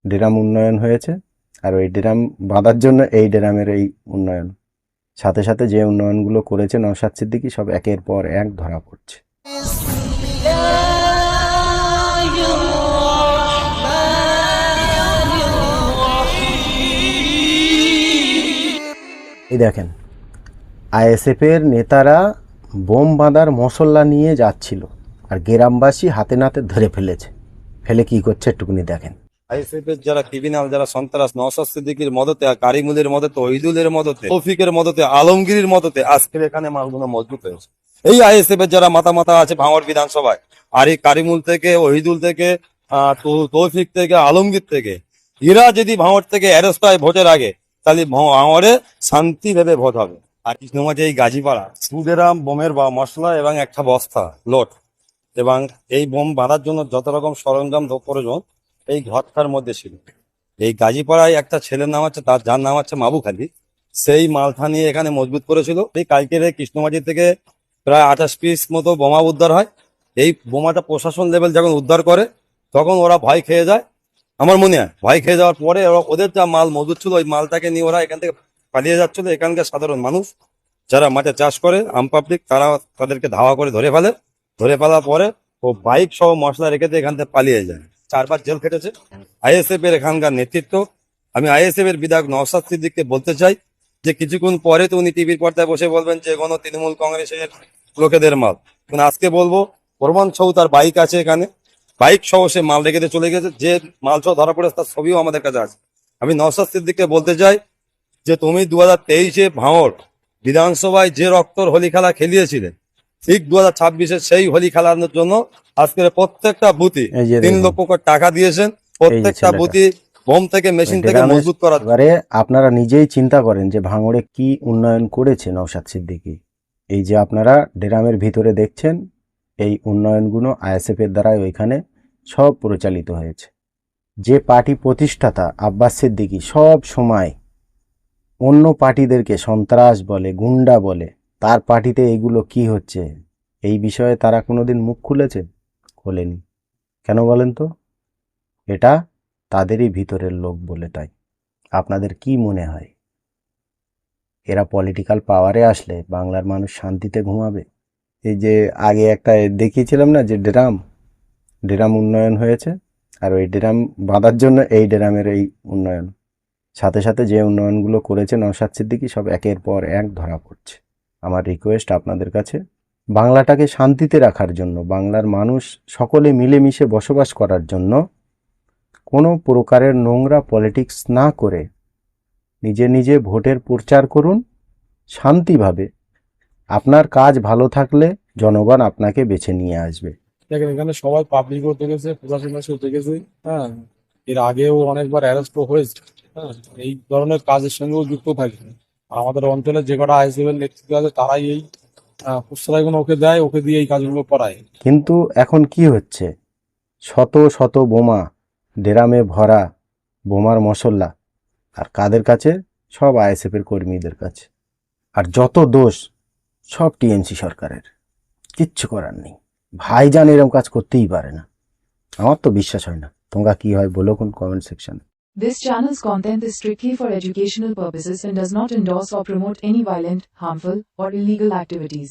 Drum উন্নয়ন হয়েছে, আর ওই ড্রাম বাঁধার জন্য এই ড্রামের এই উন্নয়ন, সাথে সাথে যে উন্নয়নগুলো করেছে নওশাদ সিদ্দিকী সব একের পর এক ধরা পড়ছে। এই দেখেন, আইএসএফের নেতারা বোম বাঁধার মশলা নিয়ে যাচ্ছিল, আর গ্রামবাসী হাতে নাতে ধরে ফেলে কি করছে একটুকুনি দেখেন। আইএসএফের যারা ক্রিমিনাল, যারা সন্ত্রাস, নওশাদ সিদ্দিকীর মদতে, কারিমুলের মদতে, ওহিদুলের মদতে, তৌফিকের মদতে, আলমগীরের মদতে আজকের এখানে মালগুলো মজবুত হয়েছে। এই আইএসএফের যারা মাথা আছে ভাঙড় বিধানসভায়, আর এই কারিমুল থেকে, ওহিদুল থেকে, তৌফিক থেকে, আলমগীর থেকে, এরা যদি ভাঙড় থেকে অ্যারেস্ট হয় ভোটের আগে, তাহলে ভাঙড়ে শান্তি ভেবে ভোট হবে। আর কৃষ্ণগঞ্জে এই গাজীপাড়া 2 গ্রাম বোমের বা মশলা এবং একটা বস্তা লোড, এবং এই বোম বাঁধার জন্য যত রকম সরঞ্জাম প্রয়োজন এই ঘরটার মধ্যে ছিল। এই গাজীপাড়ায় একটা ছেলের নাম আছে, যার নাম হচ্ছে মাবুক আলী, সেই মালটা নিয়ে এখানে মজবুত করেছিল। এই কালকের কৃষ্ণমাঝি থেকে প্রায় 28 পিস মতো বোমা উদ্ধার হয়। এই বোমাটা প্রশাসন লেভেল যখন উদ্ধার করে তখন ওরা ভয় খেয়ে যায়, আমার মনে হয় ভয় খেয়ে যাওয়ার পরে ওদের যা মাল মজুদ ছিল ওই মালটাকে নিয়ে ওরা এখান থেকে পালিয়ে যাচ্ছিল। এখানকার সাধারণ মানুষ যারা মাঠে চাষ করে, আম পাবলিক, তারা তাদেরকে ধাওয়া করে ধরে ফেলার পরে ও বাইক সহ মশলা রেখে দিয়ে এখান থেকে পালিয়ে যায়। 4 বার জেল খেটেছে আইএসএফ এর এখানকার নেতৃত্ব। আমি আইএসএফ এর বিধায়ক নওশাদ সিদ্দিকীকে বলতে চাই যে কিছুক্ষণ পরে তো উনি টিভির পর্দায় বসে বলবেন যে কোনো তৃণমূল কংগ্রেসের লোকেদের মাল, কিন্তু আজকে বলবো প্রমাণ সহ তার বাইক আছে, এখানে বাইক সহ সে মাল রেখে দিয়ে চলে গেছে। যে মাল সহ ধরা পড়েছে তার ছবিও আমাদের কাছে আছে। আমি নওশাদ সিদ্দিকীকে বলতে চাই যে তুমি 2023-এ ভাঙড় বিধানসভায় যে রক্তর হোলি খেলা খেলিয়েছিলে, ঠিক 2026-এ সেই হোলি খেলানোর জন্য আজকের প্রত্যেকটা বুথে 3 লক্ষ করে টাকা দিয়েছেন। প্রত্যেকটা বুথে বোম থেকে, মেশিন থেকে মজবুত করা। এবারে আপনারা নিজেই চিন্তা করেন যে ভাঙড়ে কি উন্নয়ন করেছে নওশাদ সিদ্দিকী। এই যে আপনারা ড্রামের ভিতরে দেখছেন, এই উন্নয়নগুলো আইএসএফ এর দ্বারাই ওইখানে সব পরিচালিত হয়েছে। যে পার্টি প্রতিষ্ঠাতা আব্বাস সিদ্দিকী সব সময় অন্য পার্টিদেরকে সন্ত্রাস বলে, গুন্ডা বলে, তার পার্টিতে এগুলো কি হচ্ছে এই বিষয়ে তারা কোনোদিন মুখ খুলেছে? খোলেনি। কেন বলেন তো? এটা তাদেরই ভিতরের লোক বলে। তাই আপনাদের কি মনে হয় এরা পলিটিক্যাল পাওয়ারে আসলে বাংলার মানুষ শান্তিতে ঘুমাবে? এই যে আগে একটা দেখিয়েছিলাম না যে ড্রাম উন্নয়ন হয়েছে, আর ওই ড্রাম বাঁধার জন্য এই ড্রামের এই উন্নয়ন, সাথে সাথে যে উন্নয়নগুলো করেছে নওশাদ সিদ্দিকী সব একের পর এক ধরা পড়ছে। আমার রিকোয়েস্ট আপনাদের কাছে, বাংলাটাকে শান্তিতে রাখার জন্য, বাংলার মানুষ সকলে মিলেমিশে বসবাস করার জন্য কোনো প্রকারের নোংরা পলিটিক্স না করে নিজে নিজে ভোটের প্রচার করুন শান্তিভাবে। আপনার কাজ ভালো থাকলে জনগণ আপনাকে বেছে নিয়ে আসবে। দেখেন, এখানে সবাই পাবলিকও দেখেছে, প্রশাসন এসেও দেখেছে। হ্যাঁ, এর আগেও অনেকবার অ্যারেস্ট হয়েছে। হ্যাঁ, এই ধরনের কাজের সঙ্গেও যুক্ত থাকে। আর আমাদের অঞ্চলে যে কটা আইএসএফের নেতৃত্ব আছে তারাই এই প্রশ্রয়গুলো ওকে দেয়, ওকে দিয়ে এই কাজগুলো করায়। কিন্তু এখন কি হচ্ছে, শত শত বোমা, ড্রামে ভরা বোমার মশলা, আর কাদের কাছে? সব আইএসএফের কর্মীদের কাছে। আর যত দোষ সব টিএমসি সরকারের, কিচ্ছু করার নেই। ভাইজান এরকম কাজ করতেই পারে না, আমার তো বিশ্বাস হয় না। তোমরা কি হয় বলো কোন কমেন্ট সেকশনে। This channel's content is strictly for educational purposes and does not endorse or promote any violent, harmful, or illegal activities.